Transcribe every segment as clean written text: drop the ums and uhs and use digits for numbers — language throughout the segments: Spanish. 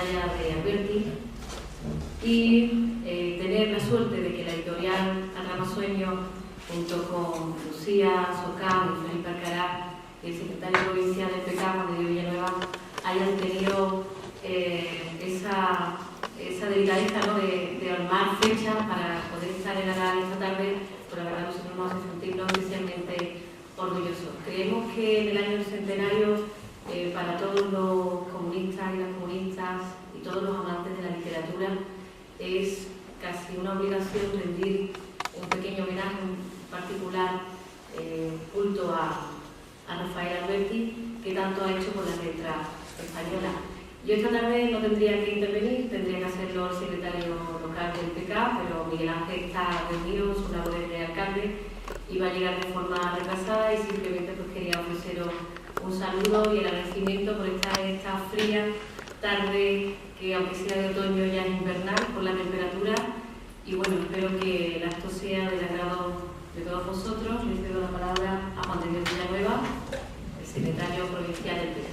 batalla de Alberti y tener la suerte de que la editorial Atrapasueños, junto con Lucía Socam y Felipe Alcaraz, el secretario provincial del PK, Juan de Dios Villanueva, hayan tenido esa delicadeza, ¿no?, de armar fechas para poder estar en Araal esta tarde. Por la verdad, nosotros nos hace sentirnos especialmente orgullosos. Creemos que en el año del centenario, para todos los comunistas y las comunistas y todos los amantes de la literatura, es casi una obligación rendir un pequeño homenaje, un particular culto a Rafael Alberti, que tanto ha hecho por la letra española. Yo esta tarde no tendría que intervenir, tendría que hacerlo el secretario local del PK, pero Miguel Ángel está reunido en sus labores de alcalde y va a llegar de forma retrasada, y simplemente pues quería ofreceros un saludo y el agradecimiento por estar en esta fría tarde, que aunque sea de otoño ya es invernal por la temperatura. Y bueno, espero que el acto sea del agrado de todos vosotros. Les cedo la palabra a Juan de Dios Villanueva, el secretario provincial del PK.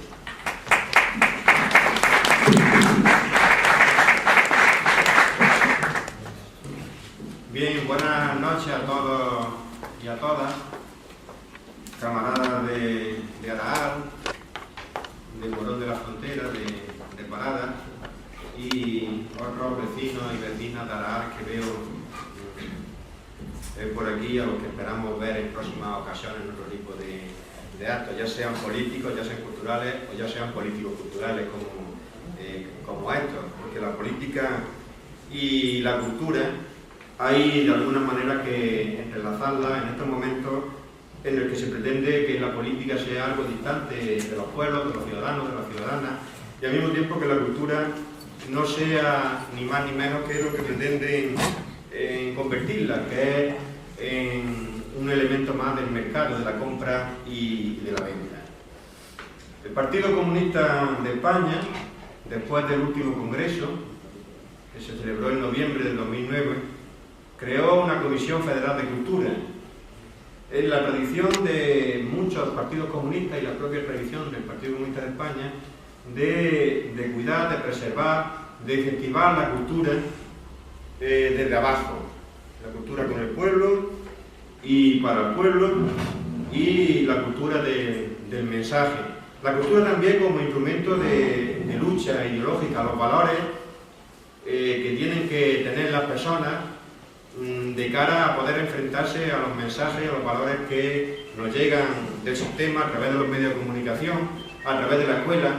Bien, buenas noches a todos y a todas, camaradas de Araal, de Morón de la Frontera, de Parada, y otros vecinos y vecinas de Araal que veo por aquí, a los que esperamos ver en próximas ocasiones en otro tipo de actos, ya sean políticos, ya sean culturales o ya sean políticos-culturales como estos, porque la política y la cultura hay de alguna manera que entrelazarla en estos momentos en el que se pretende que la política sea algo distante de los pueblos, de los ciudadanos, de las ciudadanas, y al mismo tiempo que la cultura no sea ni más ni menos que lo que pretenden convertirla, que es en un elemento más del mercado, de la compra y de la venta. El Partido Comunista de España, después del último congreso, que se celebró en noviembre del 2009, creó una Comisión Federal de Cultura. En la tradición de muchos partidos comunistas y la propia tradición del Partido Comunista de España de cuidar, de preservar, de incentivar la cultura desde abajo. La cultura con el pueblo y para el pueblo, y la cultura del mensaje. La cultura también como instrumento de lucha ideológica, los valores que tienen que tener las personas de cara a poder enfrentarse a los mensajes, a los valores que nos llegan del sistema a través de los medios de comunicación, a través de la escuela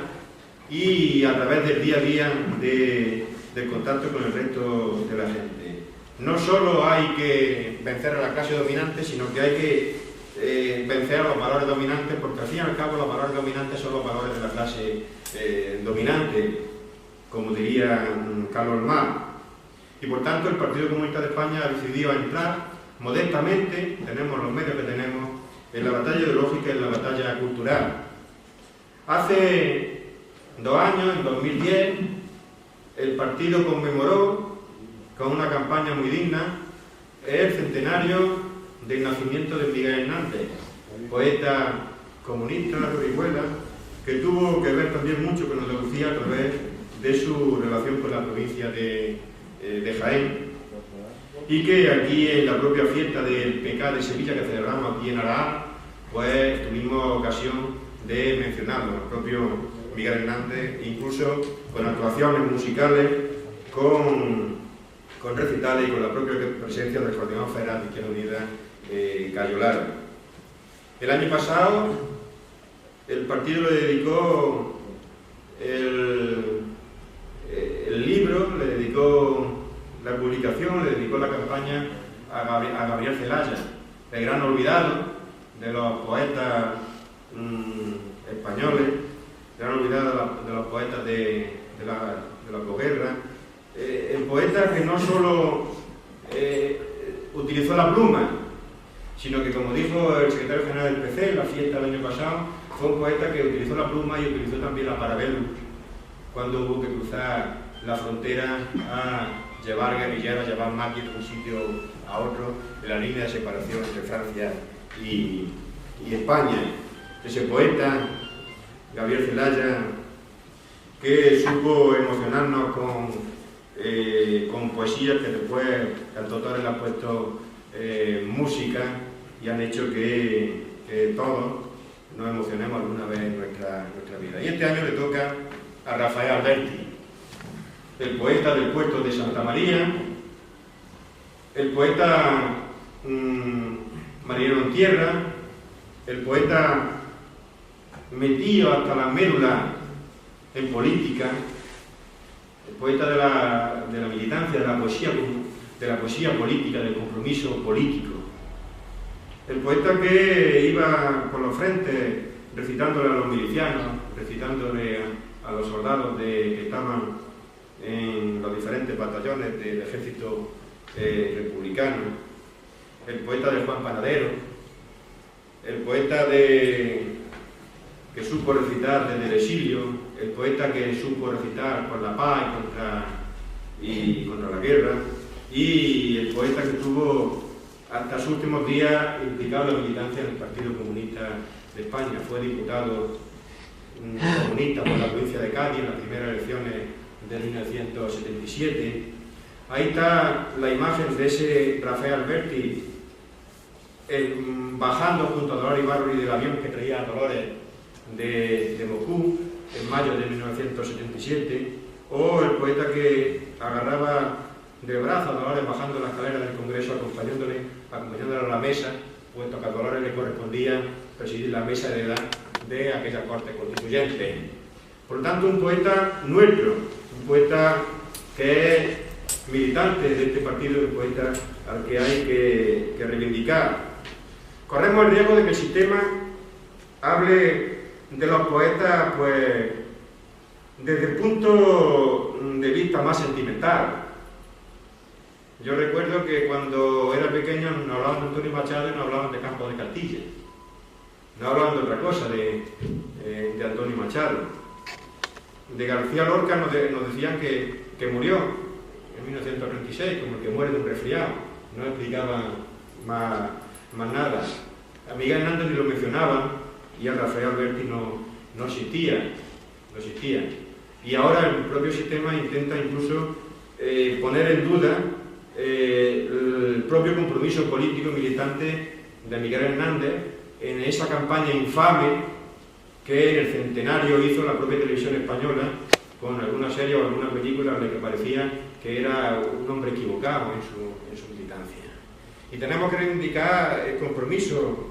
y a través del día a día del contacto con el resto de la gente. No solo hay que vencer a la clase dominante, sino que hay que vencer a los valores dominantes, porque al fin y al cabo los valores dominantes son los valores de la clase dominante, como diría Carlos Marx. Y por tanto el Partido Comunista de España ha decidido entrar modestamente, tenemos los medios que tenemos, en la batalla ideológica y en la batalla cultural. Hace 2 años, en 2010, el partido conmemoró con una campaña muy digna el centenario del nacimiento de Miguel Hernández, poeta comunista de Orihuela, que tuvo que ver también mucho con Andalucía a través de su relación con la provincia de Jaén, y que aquí en la propia fiesta del PK de Sevilla que celebramos aquí en Araal, pues tuvimos ocasión de mencionarlo, el propio Miguel Hernández, incluso con actuaciones musicales, con recitales y con la propia presencia del coordinador federal de Izquierda Unida, Cayo Lara. El año pasado el partido le dedicó el libro, le dedicó la publicación, le dedicó la campaña a Gabriel Celaya, el gran olvidado de los poetas españoles, el gran olvidado de los poetas de la posguerra, el poeta que no solo utilizó la pluma, sino que, como dijo el secretario general del PC en la fiesta del año pasado, fue un poeta que utilizó la pluma y utilizó también la parabellum cuando hubo que cruzar la frontera a llevar guerrilleros, a llevar máquinas de un sitio a otro en la línea de separación entre Francia y España. Ese poeta, Gabriel Celaya, que supo emocionarnos con poesías que después cantautores le han puesto música y han hecho que todos nos emocionemos alguna vez en nuestra vida. Y este año le toca a Rafael Alberti, el poeta del puerto de Santa María, el poeta marinero en tierra, el poeta metido hasta la médula en política, el poeta de la militancia, de la poesía política, del compromiso político, el poeta que iba por los frentes recitándole a los milicianos, recitándole a los soldados que estaban en los diferentes batallones del ejército republicano, el poeta de Juan Panadero, el poeta que supo recitar desde el exilio, el poeta que supo recitar por la paz y contra la guerra, y el poeta que estuvo hasta sus últimos días implicado en la militancia en el Partido Comunista de España. Fue diputado comunista por la provincia de Cádiz en las primeras elecciones de 1977. Ahí está la imagen de ese Rafael Alberti bajando junto a Dolores Ibarruri del avión que traía a Dolores de Moscú en mayo de 1977, o el poeta que agarraba del brazo a Dolores bajando la escalera del Congreso acompañándola a la mesa, puesto que a Dolores le correspondía presidir la mesa de edad de aquella Corte Constituyente. Por lo tanto, un poeta nuestro, un poeta que es militante de este partido, un poeta al que hay que reivindicar. Corremos el riesgo de que el sistema hable de los poetas pues desde el punto de vista más sentimental. Yo recuerdo que cuando era pequeño nos hablaban de Antonio Machado y nos hablaban de Campos de Castilla. No hablaban de otra cosa, de Antonio Machado. De García Lorca nos decían que murió en 1936, como el que muere de un resfriado. No explicaban más nada. A Miguel Hernández ni lo mencionaban y a Rafael Alberti no existía. Y ahora el propio sistema intenta incluso poner en duda el propio compromiso político y militante de Miguel Hernández en esa campaña infame que en el centenario hizo la propia televisión española con alguna serie o alguna película en la que parecía que era un hombre equivocado en su militancia. Y tenemos que reivindicar el compromiso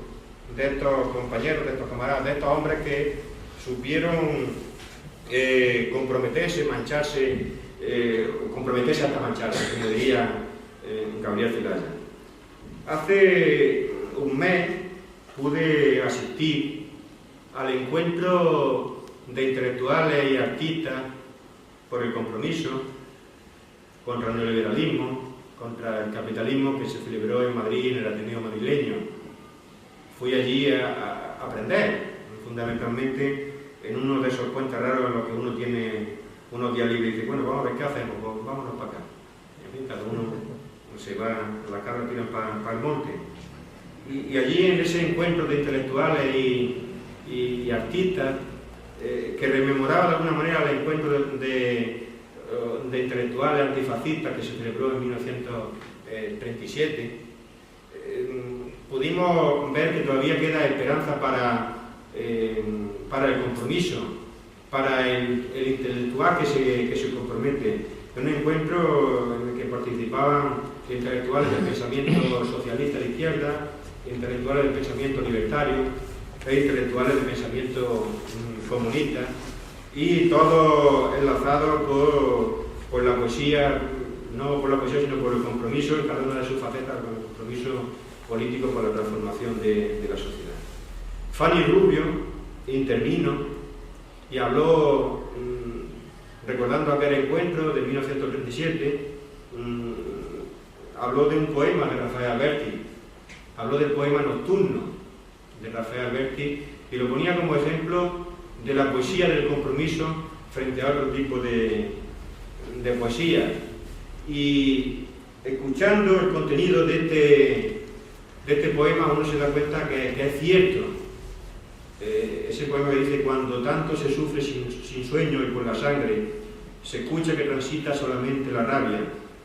de estos compañeros, de estos camaradas, de estos hombres que supieron comprometerse, comprometerse hasta mancharse, como diría Gabriel Celaya. Hace un mes pude asistir al encuentro de intelectuales y artistas por el compromiso contra el neoliberalismo, contra el capitalismo, que se celebró en Madrid, en el Ateneo madrileño. Fui allí a aprender, fundamentalmente en uno de esos puentes raros en los que uno tiene unos días libres y dice, bueno, vamos a ver qué hacemos, pues vámonos para acá. En fin, cada uno se va, las cargas tiran para el monte. Y allí en ese encuentro de intelectuales y artistas, que rememoraba de alguna manera el encuentro de intelectuales antifascistas que se celebró en 1937, pudimos ver que todavía queda esperanza para el compromiso, para el intelectual que se compromete. En un encuentro en el que participaban intelectuales del pensamiento socialista de izquierda, intelectuales del pensamiento libertario e intelectuales del pensamiento comunista, y todo enlazado por la poesía, no por la poesía sino por el compromiso en cada una de sus facetas, con el compromiso político por la transformación de la sociedad. Fanny Rubio intervino y habló, recordando aquel encuentro de 1937, habló de un poema de Rafael Alberti, habló del poema Nocturno de Rafael Alberti y lo ponía como ejemplo de la poesía del compromiso frente a otro tipo de poesía. Y escuchando el contenido de este poema uno se da cuenta que es cierto ese poema que dice: cuando tanto se sufre sin sueño y por la sangre, se escucha que transita solamente la rabia,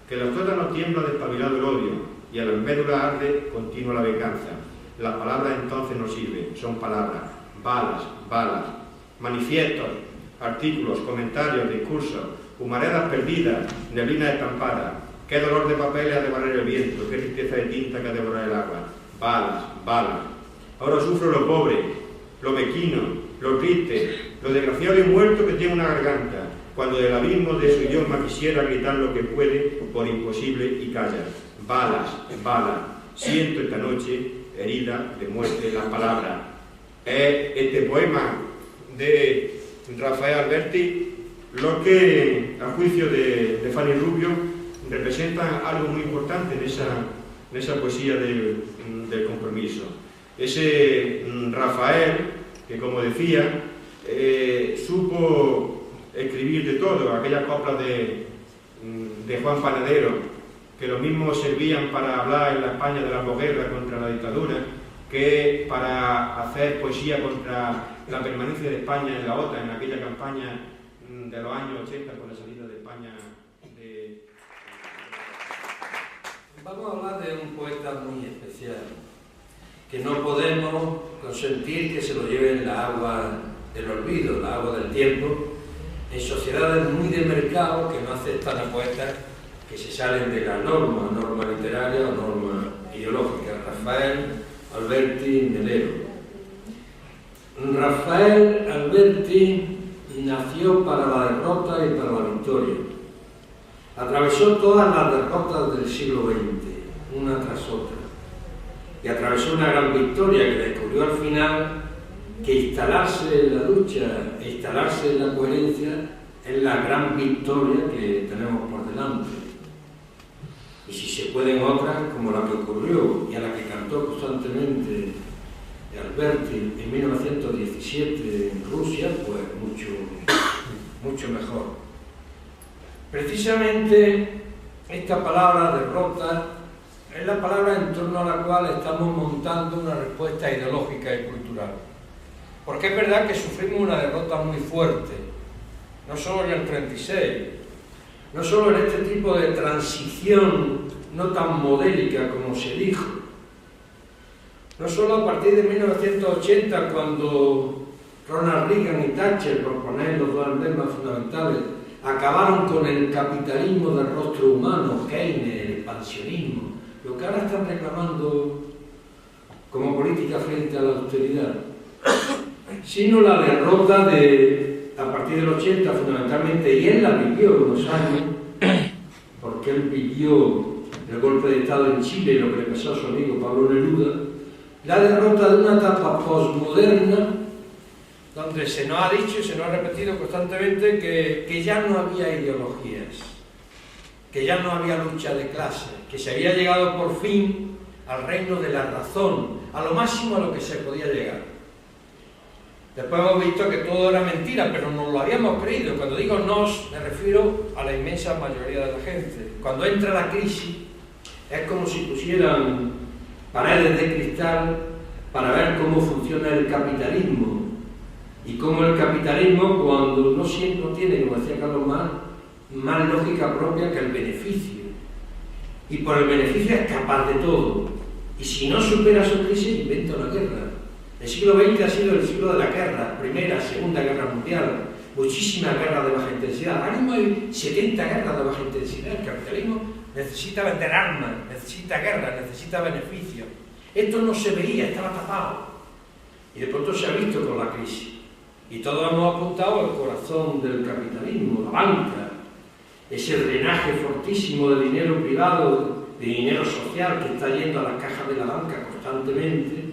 que la flota no tiembla despabilado el odio, y a la médula arde continua la venganza. Las palabras entonces no sirven, son palabras, balas, balas, manifiestos, artículos, comentarios, discursos, humaredas perdidas, neblina estampada. Qué dolor de papeles ha de barrer el viento, qué tristeza de tinta que ha de devorar el agua. Balas, balas. Ahora sufro lo pobre, lo mezquino, lo triste, lo desgraciado y muerto que tiene una garganta, cuando del abismo de su idioma quisiera gritar lo que puede, por imposible y calla. Balas, balas. Siento esta noche herida de muerte las palabras. Este poema de Rafael Alberti, lo que, a juicio de Fanny Rubio, representa algo muy importante en esa poesía del compromiso. Ese Rafael, que como decía, supo escribir de todo, aquellas coplas de Juan Panadero, que lo mismo servían para hablar en la España de la posguerra contra la dictadura, que para hacer poesía contra la permanencia de España en la OTAN, en aquella campaña de los años 80 con la salida de España de... Vamos a hablar de un poeta muy especial, que no podemos consentir que se lo lleven la agua del olvido, la agua del tiempo, en sociedades muy de mercado que no aceptan a poetas que se salen de la norma literaria o norma ideológica. Rafael Alberti Melero. Rafael Alberti nació para la derrota y para la victoria. Atravesó todas las derrotas del siglo XX, una tras otra, y atravesó una gran victoria que descubrió al final que instalarse en la lucha e instalarse en la coherencia es la gran victoria que tenemos por delante. Y si se pueden otras, como la que ocurrió y a la que cantó constantemente Alberti en 1917 en Rusia, pues mucho mejor. Precisamente esta palabra derrota es la palabra en torno a la cual estamos montando una respuesta ideológica y cultural. Porque es verdad que sufrimos una derrota muy fuerte, no solo en el 36, no solo en este tipo de transición no tan modélica como se dijo, no solo a partir de 1980, cuando Ronald Reagan y Thatcher, por poner los dos emblemas fundamentales, acabaron con el capitalismo del rostro humano, Keynes, el expansionismo, lo que ahora están reclamando como política frente a la austeridad, sino la derrota a partir del 80 fundamentalmente, y él la vivió unos años, porque él vivió el golpe de Estado en Chile y lo que le pasó a su amigo Pablo Neruda, la derrota de una etapa posmoderna donde se nos ha dicho y se nos ha repetido constantemente que ya no había ideologías, que ya no había lucha de clase, que se había llegado por fin al reino de la razón, a lo máximo a lo que se podía llegar. Después hemos visto que todo era mentira, pero nos lo habíamos creído. Cuando digo nos, me refiero a la inmensa mayoría de la gente. Cuando entra la crisis, es como si pusieran paredes de cristal para ver cómo funciona el capitalismo. Y cómo el capitalismo, cuando no siempre tiene, como decía Carlos Marx, más lógica propia que el beneficio. Y por el beneficio es capaz de todo. Y si no supera su crisis, inventa una guerra. El siglo XX ha sido el siglo de la guerra, Primera, Segunda Guerra Mundial, muchísimas guerras de baja intensidad. Ahora mismo hay 70 guerras de baja intensidad. El capitalismo necesita vender armas, necesita guerra, necesita beneficios. Esto no se veía, estaba tapado. Y de pronto se ha visto con la crisis. Y todos hemos apuntado al corazón del capitalismo, la banca, ese drenaje fortísimo de dinero privado, de dinero social que está yendo a las cajas de la banca constantemente.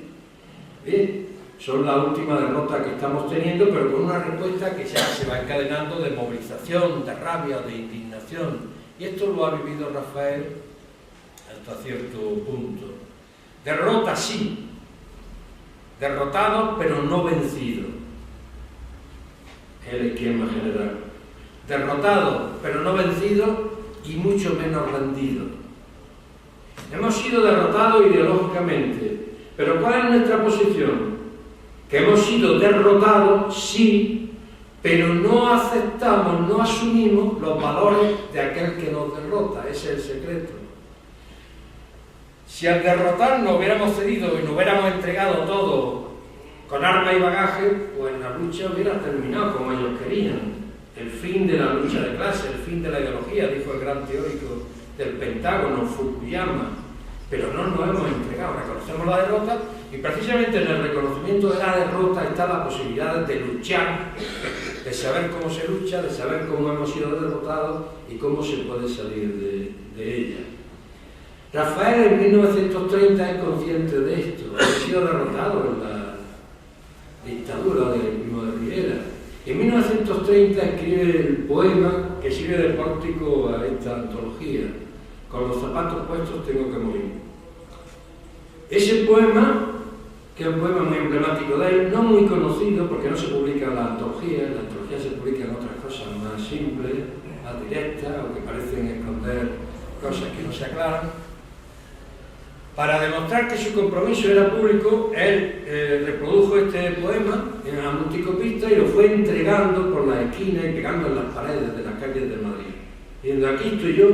Son la última derrota que estamos teniendo, pero con una respuesta que ya se va encadenando de movilización, de rabia, de indignación. Y esto lo ha vivido Rafael hasta cierto punto. Derrota sí, derrotado pero no vencido. El esquema general. Derrotado pero no vencido y mucho menos rendido. Hemos sido derrotados ideológicamente, pero ¿cuál es nuestra posición? que hemos sido derrotados, sí, pero no aceptamos, no asumimos los valores de aquel que nos derrota. Ese es el secreto. Si al derrotarnos hubiéramos cedido y nos hubiéramos entregado todo con armas y bagaje, pues la lucha hubiera terminado como ellos querían. El fin de la lucha de clase, el fin de la ideología, dijo el gran teórico del Pentágono, Fukuyama. Pero no nos hemos entregado, reconocemos la derrota, y precisamente en el reconocimiento de la derrota está la posibilidad de luchar, de saber cómo se lucha, de saber cómo hemos sido derrotados y cómo se puede salir de ella. Rafael en 1930 es consciente de esto, ha sido derrotado en la dictadura de Primo de Rivera. En 1930 escribe el poema que sirve de pórtico a esta antología: con los zapatos puestos tengo que morir. Ese poema, que es un poema muy emblemático de él, no muy conocido porque no se publica en la antología se publican otras cosas más simples, más directas, o que parecen esconder cosas que no se aclaran. Para demostrar que su compromiso era público, él reprodujo este poema en la multicopista y lo fue entregando por las esquinas y pegando en las paredes de las calles de Madrid, diciendo: aquí estoy yo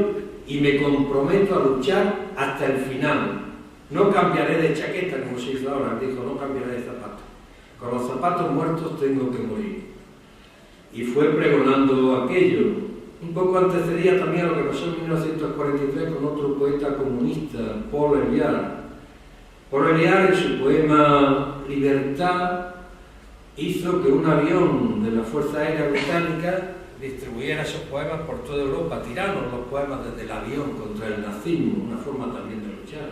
y me comprometo a luchar hasta el final. No cambiaré de chaqueta, como se hizo ahora, dijo, no cambiaré de zapatos. Con los zapatos muertos tengo que morir. Y fue pregonando aquello. Un poco antecedía también a lo que pasó en 1943 con otro poeta comunista, Paul Eluard. Paul Eluard, en su poema Libertad, hizo que un avión de la Fuerza Aérea Británica distribuyera esos poemas por toda Europa, tiraron los poemas desde el avión contra el nazismo, una forma también de luchar.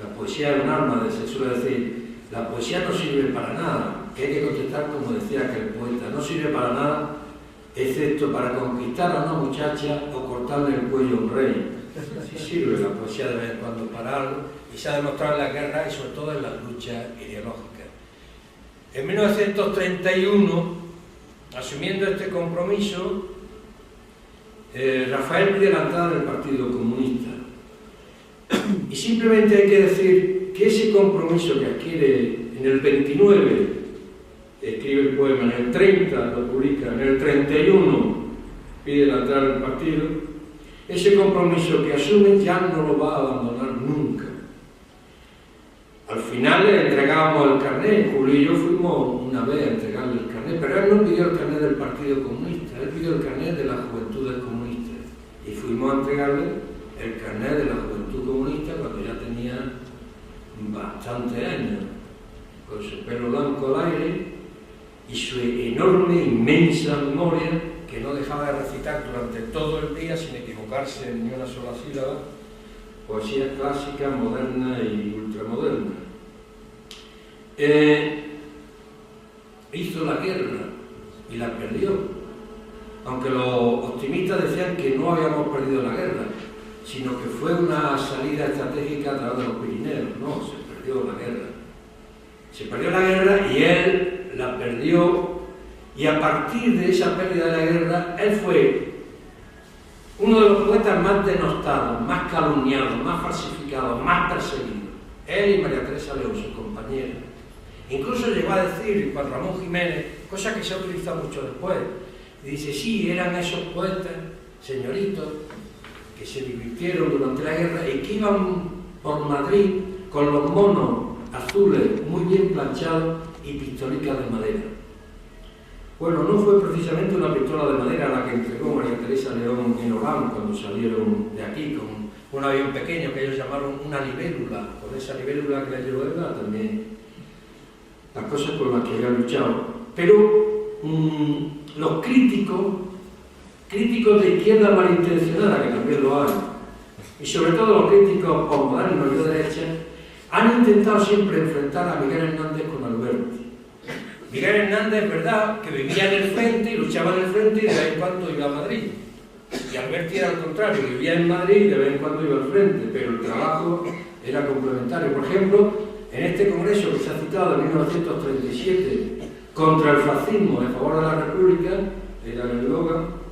La poesía es un arma, se suele decir, la poesía no sirve para nada, que hay que contestar como decía aquel poeta, no sirve para nada, excepto para conquistar a una muchacha o cortarle el cuello a un rey. Sí sirve la poesía de vez en cuando para algo, y se ha demostrado en la guerra y sobre todo en las luchas ideológicas. En 1931, asumiendo este compromiso, Rafael pide la entrada del Partido Comunista. Y simplemente hay que decir que ese compromiso que adquiere en el 29, escribe el poema, en el 30 lo publica, en el 31 pide la entrada del partido, ese compromiso que asume ya no lo va a abandonar nunca. Al final le entregábamos el carnet, Julio y yo fuimos una vez a entregarle el carnet, pero él no pidió el carnet del Partido Comunista, él pidió el carnet de las Juventudes Comunistas, y fuimos a entregarle el carnet de la Juventud Comunista cuando ya tenía bastantes años, con su pelo blanco al aire y su enorme, inmensa memoria que no dejaba de recitar durante todo el día sin equivocarse en ni una sola sílaba, poesía clásica, moderna y ultramoderna. Hizo la guerra y la perdió, aunque los optimistas decían que no habíamos perdido la guerra, sino que fue una salida estratégica a través de los Pirineos. No, se perdió la guerra. Se perdió la guerra y él la perdió, y a partir de esa pérdida de la guerra, él fue uno de los poetas más denostados, más calumniados, más falsificados, más perseguidos. Él y María Teresa León, su compañera. Incluso llegó a decir Juan Ramón Jiménez, cosa que se ha utilizado mucho después, y dice: sí, eran esos poetas, señoritos, que se divirtieron durante la guerra y que iban por Madrid con los monos azules muy bien planchados y pistolicas de madera. Bueno, no fue precisamente una pistola de madera la que entregó María Teresa León en Orán cuando salieron de aquí con un avión pequeño que ellos llamaron una libélula, por esa libélula que le llevó Edgar también, las cosas por las que había luchado. Pero los críticos de izquierda malintencionada, que también lo hay, y sobre todo los críticos postmodernos y de derecha, han intentado siempre enfrentar a Miguel Hernández con Alberti. Miguel Hernández, es verdad, que vivía en el frente y luchaba en el frente y de vez en cuando iba a Madrid. Y Alberti era al contrario, vivía en Madrid y de vez en cuando iba al frente, pero el trabajo era complementario. Por ejemplo, en este congreso que se ha citado en 1937 contra el fascismo en favor de la República, era el eslogan,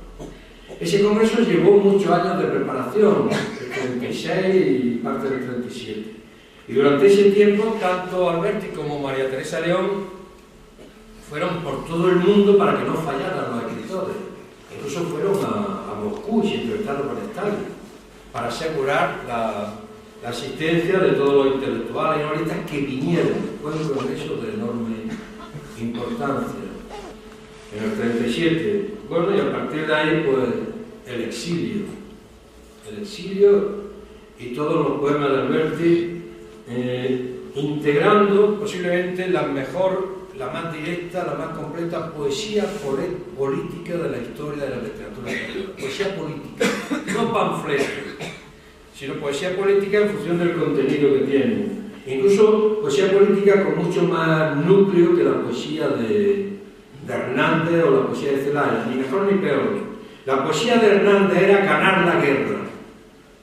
ese congreso llevó muchos años de preparación, el 36 y parte del 37. Y durante ese tiempo, tanto Alberti como María Teresa León fueron por todo el mundo para que no fallaran los escritores. Incluso fueron a Moscú y se entrevistaron con Stalin para asegurar la asistencia de todos los intelectuales y analistas que vinieron. Fue un congreso de enorme importancia. En el 37, bueno, y a partir de ahí, pues, el exilio y todos los poemas de Alberti, integrando posiblemente la mejor, la más directa, la más completa poesía política de la historia de la literatura española. Poesía política, no panfleto, sino poesía política en función del contenido que tiene. Incluso poesía política con mucho más núcleo que la poesía de Hernández o la poesía de Celaya, ni mejor ni peor. La poesía de Hernández era ganar la guerra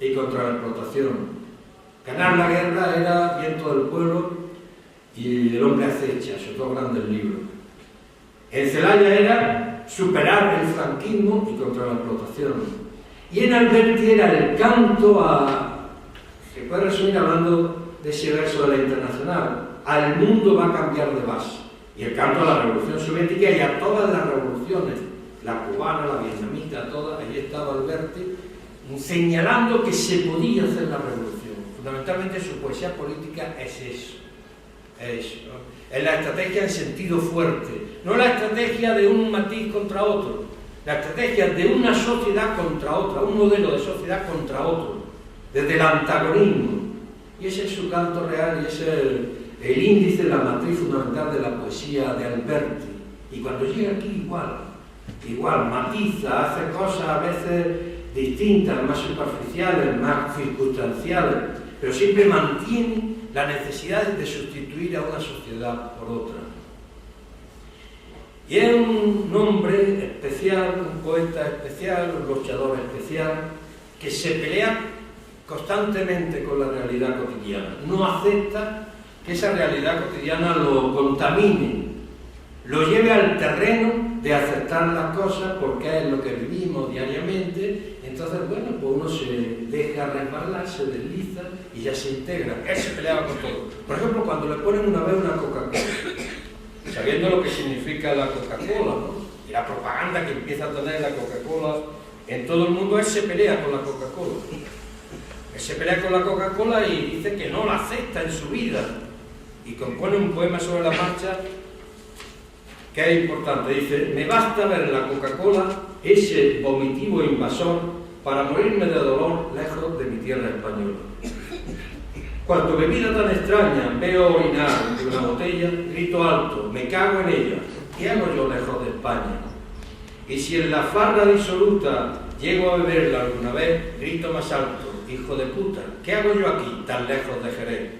y contra la explotación. Ganar la guerra era Viento del Pueblo y El hombre acecha, esos dos grandes libros. En Celaya era superar el franquismo y contra la explotación. Y en Alberti era el canto a, se puede resumir hablando de ese verso de la Internacional, al mundo va a cambiar de base. Y el canto a la Revolución Soviética y a todas las revoluciones, la cubana, la vietnamita, todas, allí estaba Alberti, señalando que se podía hacer la revolución. Fundamentalmente su poesía política es eso. Es la estrategia en sentido fuerte, no la estrategia de un matiz contra otro, la estrategia de una sociedad contra otra, un modelo de sociedad contra otro, desde el antagonismo. Y ese es su canto real y ese es el índice, la matriz fundamental de la poesía de Alberti. Y cuando llega aquí igual, matiza, hace cosas a veces distintas, más superficiales, más circunstanciales, pero siempre mantiene la necesidad de sustituir a una sociedad por otra. Y es un hombre especial, un poeta especial, un luchador especial, que se pelea constantemente con la realidad cotidiana. No acepta que esa realidad cotidiana lo contamine, lo lleve al terreno de aceptar las cosas porque es lo que vivimos diariamente. Entonces, bueno, pues uno se deja resbalar, se desliza y ya se integra. Él se peleaba con todo. Por ejemplo, cuando le ponen una vez una Coca-Cola, sabiendo lo que significa la Coca-Cola, ¿no? Y la propaganda que empieza a tener la Coca-Cola en todo el mundo, él se pelea con la Coca-Cola. Él se pelea con la Coca-Cola y dice que no la acepta en su vida. Y compone un poema sobre la marcha que es importante. Dice: me basta ver la Coca-Cola, ese vomitivo invasor, para morirme de dolor lejos de mi tierra española. Cuanto bebida tan extraña veo orinar de una botella, grito alto, me cago en ella, ¿qué hago yo lejos de España? Y si en la farra disoluta llego a beberla alguna vez, grito más alto, hijo de puta, ¿qué hago yo aquí tan lejos de Jerez?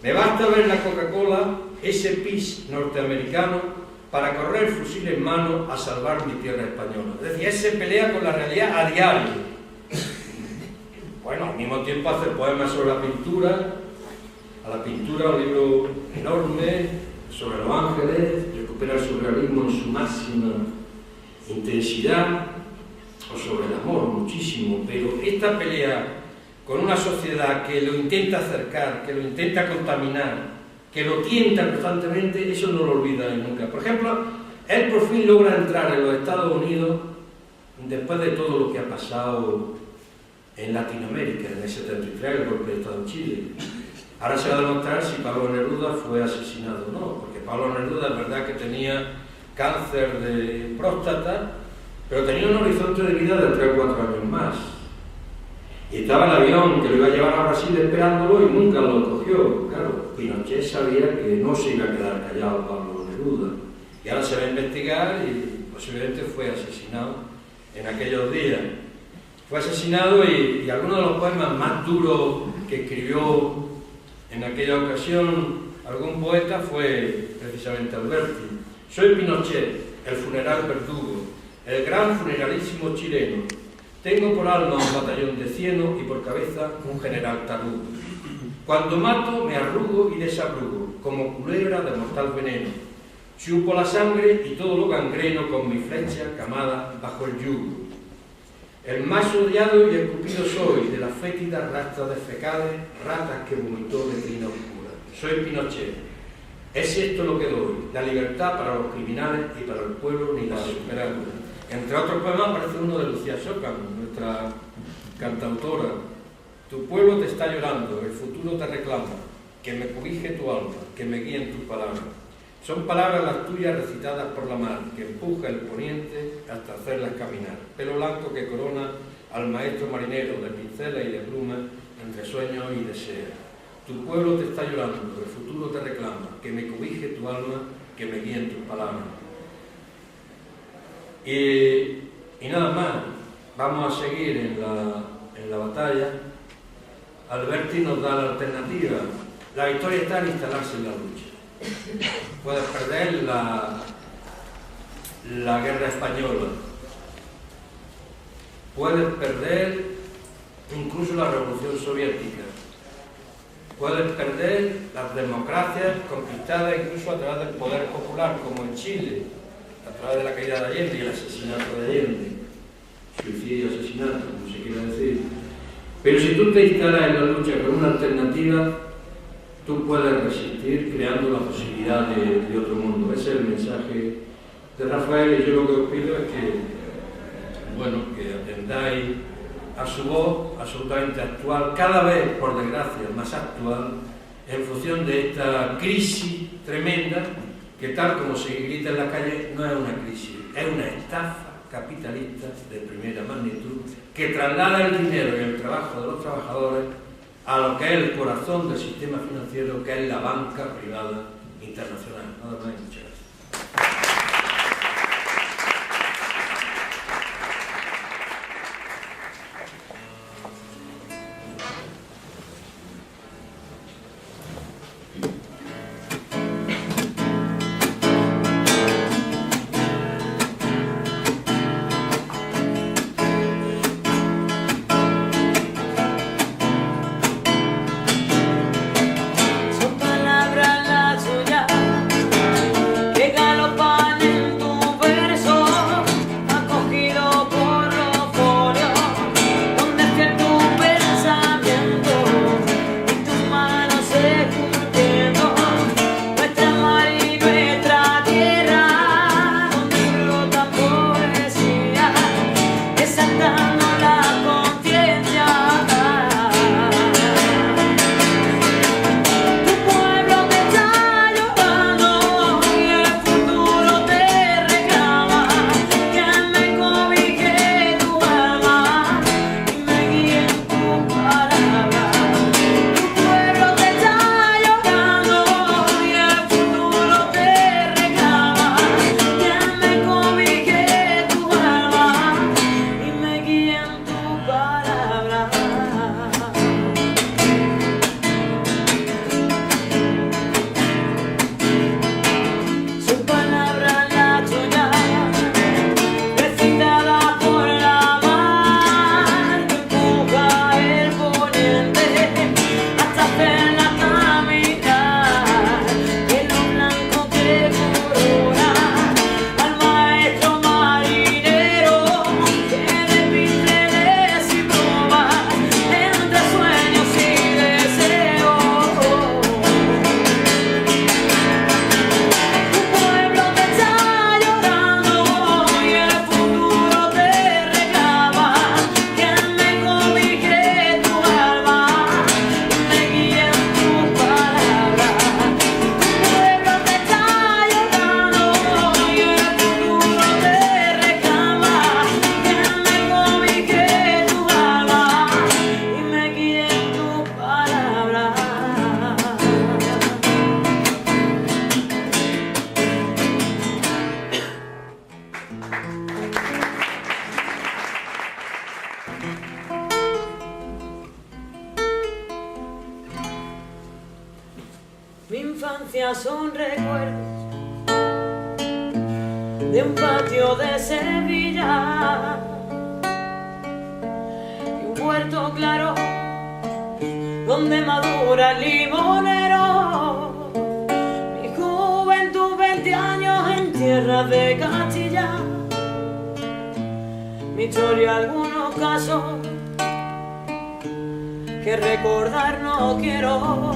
Me basta ver la Coca-Cola, ese pis norteamericano, para correr fusil en mano a salvar mi tierra española. Es decir, él se pelea con la realidad a diario. Bueno, al mismo tiempo hace poemas sobre la pintura, un libro enorme sobre los ángeles, recupera el surrealismo en su máxima intensidad, o sobre el amor muchísimo, pero esta pelea con una sociedad que lo intenta acercar, que lo intenta contaminar, que lo tienta constantemente, eso no lo olvida nunca. Por ejemplo, él por fin logra entrar en los Estados Unidos después de todo lo que ha pasado en Latinoamérica, en el 73, el golpe de Estado en Chile. Ahora se va a demostrar si Pablo Neruda fue asesinado o no, porque Pablo Neruda es verdad que tenía cáncer de próstata, pero tenía un horizonte de vida de 3 o 4 años más. Y estaba el avión que lo iba a llevar a Brasil esperándolo y nunca lo cogió. Claro, Pinochet sabía que no se iba a quedar callado Pablo Neruda. Y ahora se va a investigar y posiblemente fue asesinado en aquellos días. Fue asesinado y alguno de los poemas más duros que escribió en aquella ocasión algún poeta fue precisamente Alberti. Soy Pinochet, el funeral verdugo, el gran funeralísimo chileno. Tengo por alma un batallón de cieno y por cabeza un general tarugo. Cuando mato me arrugo y desabrugo, como culebra de mortal veneno. Chupo la sangre y todo lo gangreno con mi flecha camada bajo el yugo. El más odiado y escupido soy de las fétidas rastras de fecales, ratas que vomitó de trina oscura. Soy Pinochet, Es esto lo que doy, la libertad para los criminales y para el pueblo ni la esperanza. Entre otros poemas aparece uno de Lucía Sócamo, nuestra cantautora. Tu pueblo te está llorando, el futuro te reclama, que me cobije tu alma, que me guíen tus palabras. Son palabras las tuyas recitadas por la mar, que empuja el poniente hasta hacerlas caminar. Pelo blanco que corona al maestro marinero de pinceles y de plumas entre sueños y deseos. Tu pueblo te está llorando, el futuro te reclama, que me cobije tu alma, que me guíen tus palabras. Y nada más, vamos a seguir en la batalla. Alberti nos da la alternativa. La victoria está en instalarse en la lucha. Puedes perder la guerra española, puedes perder incluso la revolución soviética, puedes perder las democracias conquistadas incluso a través del poder popular, como en Chile, a través de la caída de Allende y el asesinato de Allende, suicidio, asesinato, como se quiera decir. Pero si tú te instalas en la lucha con una alternativa, tú puedes resistir creando la posibilidad de otro mundo. Ese es el mensaje de Rafael, y yo lo que os pido es que, bueno, que atendáis a su voz absolutamente actual, cada vez, por desgracia, más actual, en función de esta crisis tremenda, que tal como se grita en la calle, no es una crisis, es una estafa capitalista de primera magnitud, que traslada el dinero y el trabajo de los trabajadores a lo que es el corazón del sistema financiero, que es la banca privada internacional. Nada más y muchas gracias. Mi infancia son recuerdos de un patio de Sevilla y un huerto claro donde madura el limonero. Mi juventud, 20 años en tierra de Castilla. Mi historia, algunos casos que recordar no quiero.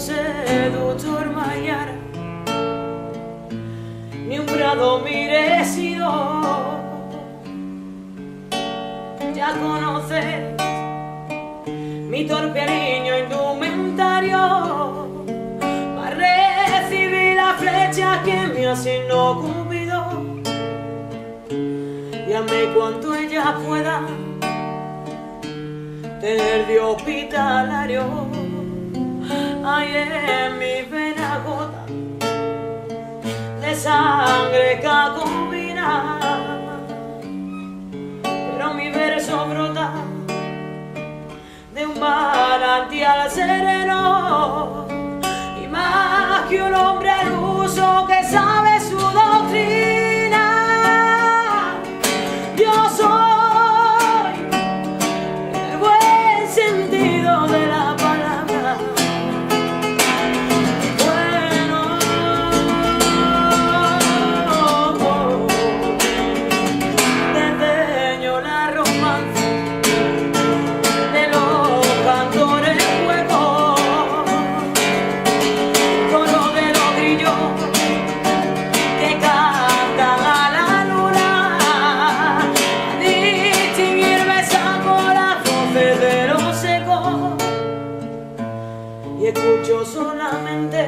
Seductor mañana, ni un prado merecido. Ya conoces mi torpe niño indumentario para recibir la flecha que me asignó Cupido. Llame cuanto ella pueda tener de hospitalario. Hay en mi vena gota de sangre jacobina, pero mi verso brota de un manantial sereno, y más que un hombre al uso que sabe su doctrina, yo soy en el buen sentido de la palabra. Bueno, desdeño la romance de los cantores huecos, coro de los grillos que cantan a la luna. A distinguirme saco las voces de los secos y escucho solamente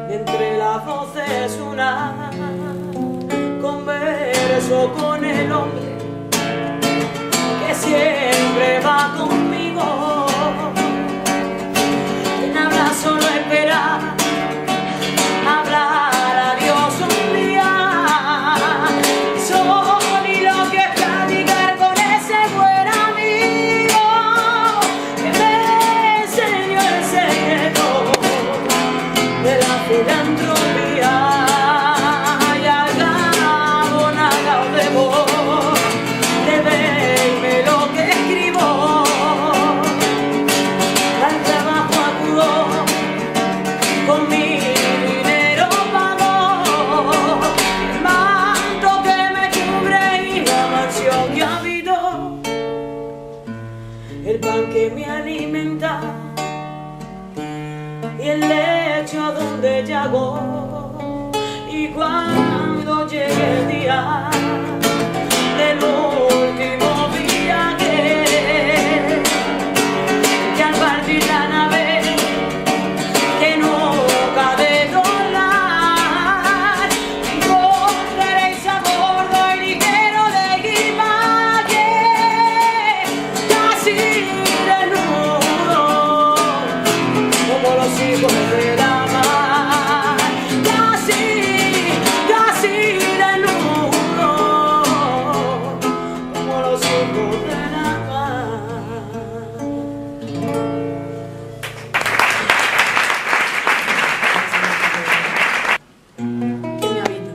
entre las voces una. Converso con el hombre que siempre va conmigo. En habla solo espera hablar a Dios un día. Soy lo que es platicar con ese buen amigo que me enseñó el secreto de la filantropía. Y al cabo nada os debo, debedme lo que escribo. Al trabajo acudo, con mi dinero pago el manto que me cubre y la mansión que habito, el pan que me alimenta y el lecho donde llago. Y cuando llegue el día del último viaje, que al partir la nave que nunca de volar, encontraréis a bordo y ligero de equipaje, casi desnudo como los hijos de la mar, casi desnudo como los hijos de la mar. Que me habita.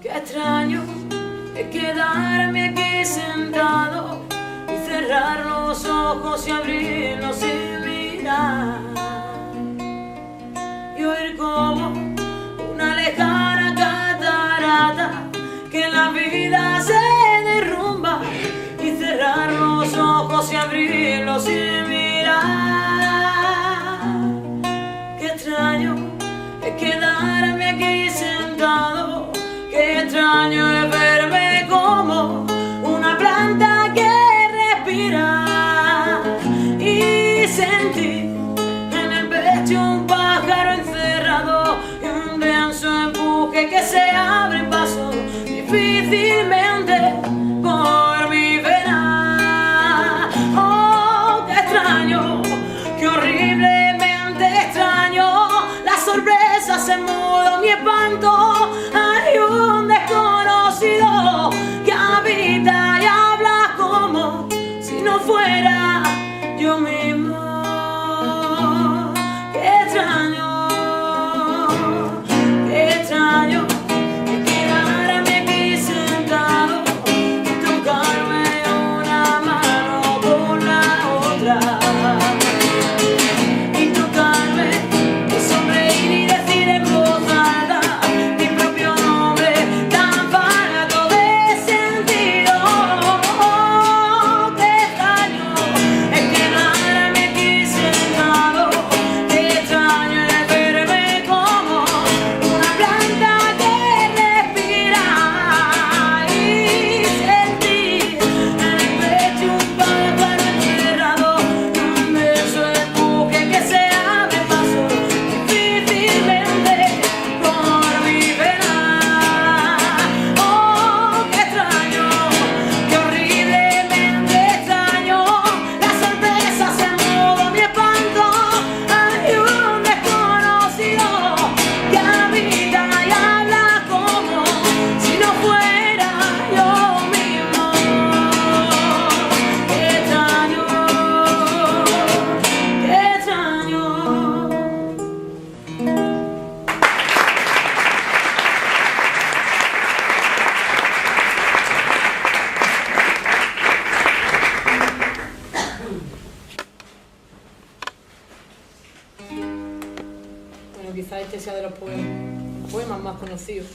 Qué extraño es quedarme aquí sentado y cerrar los ojos y abrirlos sin mirar, y oír como una lejana catarata que en la vida se derrumba, y cerrar los ojos y abrirlos sin mirar. Qué extraño es quedarme aquí sentado, qué extraño es verme como una planta que respira, y sentir en el pecho un pájaro encerrado y un denso empuje que se abre paso difícilmente por mi vena. Oh, qué extraño, qué horriblemente extraño, las sorpresas en mudo mi espanto. Hay un desconocido que habita y habla como si no fuera yo mismo. Qué extraño es quedarme aquí sentado y tocarme una mano con la otra, y tocarme y sonreír y decir en voz quizás este sea de los poemas más conocidos.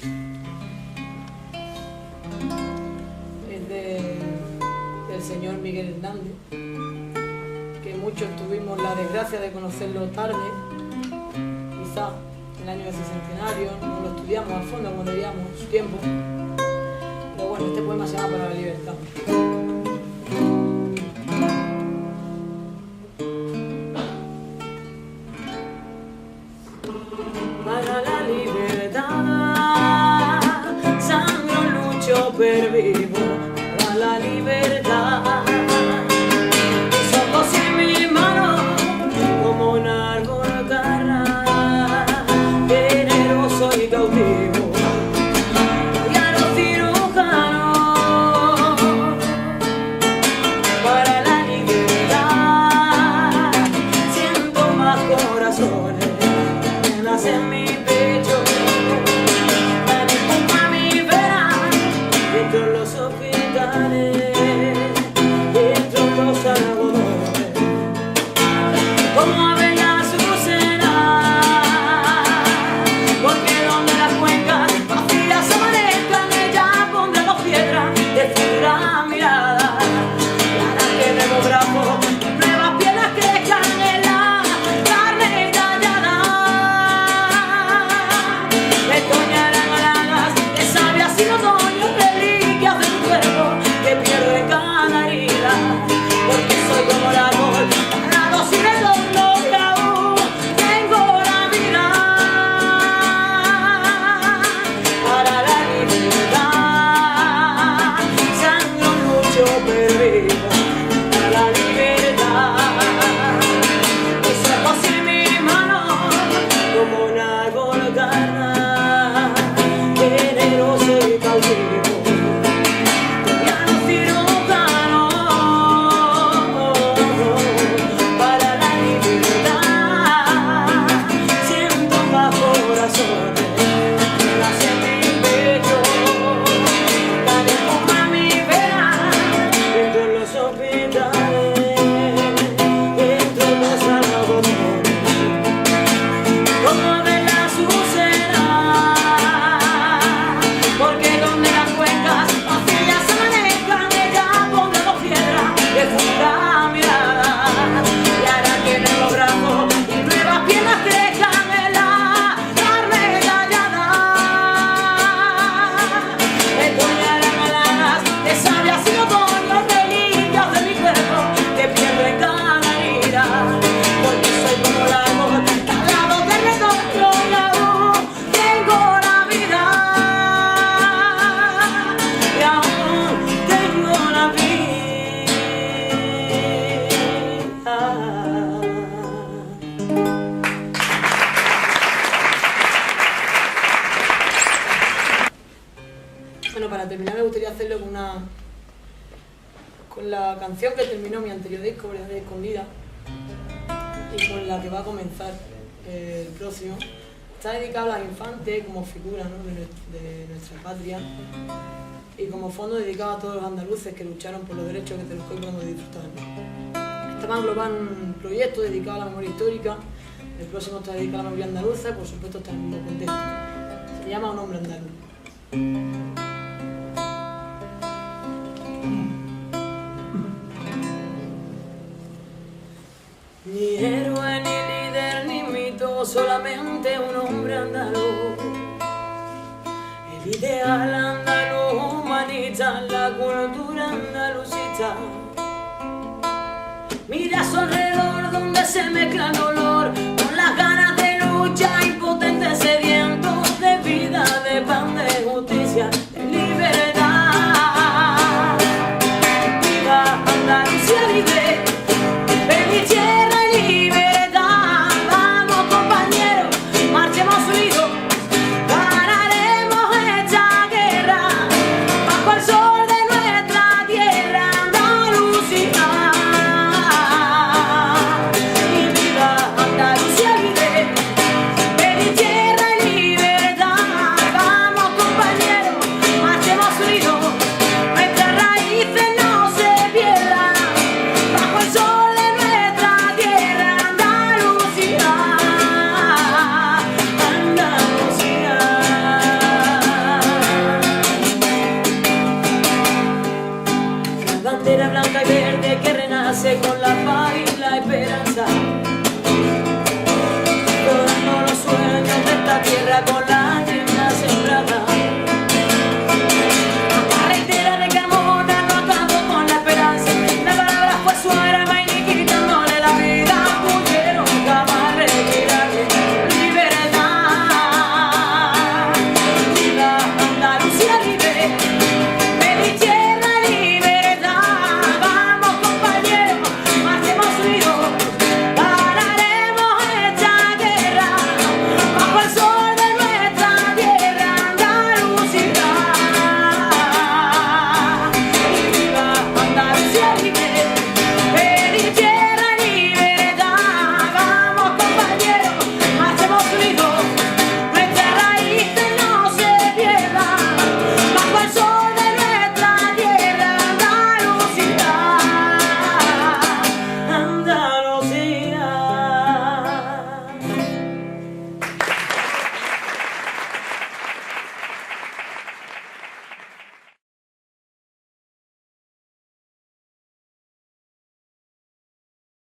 Es del señor Miguel Hernández, que muchos tuvimos la desgracia de conocerlo tarde, quizás en el año del centenario, no lo estudiamos a fondo como debíamos su tiempo. Pero bueno, este poema se llama Para la libertad. Para la libertad, sangro, lucho, pervivo, para la libertad. Mis ojos y mi mano, como un árbol carnal, generoso y cautivo. Y a los cirujanos, para la libertad, siento más corazones en mi pecho, dan espuma mi vera, dentro los hospitales, dentro los algodones, como ave la azucena, porque donde las cuencas vacías amanezcan, ella pondrá dos piedras de figura mirada, y hará que nuevos brazos, nuevas piernas crezcan en la carne tallada. Toñarán halagas de sabias y otoños, reliquias de tu cuerpo que pierdo en cada herida, porque soy como el árbol parado sin retorno y aún tengo la vida. Para la libertad, sangro, lucho, pervivo, para la libertad. Mis ojos y mi mano, como un árbol carnal, generoso y cautivo, ya no cirujano, para la libertad, siento más corazones, que nace en mi pecho, dan espuma mi vera, dentro de los hospitales, dentro de los algodones, como de la azucena, porque donde las cuencas vacías amanezcan, ella pondrá dos piedras de funda mirada, y hará que nuevos brazos y nuevas piernas crezcan en la carne tallada. Me toñarán halagas de sabias y otoños, reliquias de mi cuerpo que pierdo en cada herida, porque soy como el árbol talado de retorno y aún tengo la vida. Y aún tengo la vida. Bueno, para terminar me gustaría hacerlo con la canción que terminó mi anterior disco, Verdad Escondida, y con la que va a comenzar el próximo. Está dedicado a las infantes como figura, ¿no?, de nuestra patria, y como fondo dedicado a todos los andaluces que lucharon por los derechos que tenemos hoy podemos disfrutar, ¿no? Está más global un proyecto dedicado a la memoria histórica. El próximo está dedicado a la memoria andaluza y por supuesto está en el mismo contexto. Se llama Un hombre andaluz. Ni héroe, ni líder, ni mito, solamente un hombre andaluz. El ideal andaluz humanista, la cultura andalucista. Mira a su alrededor donde se mezclan colores.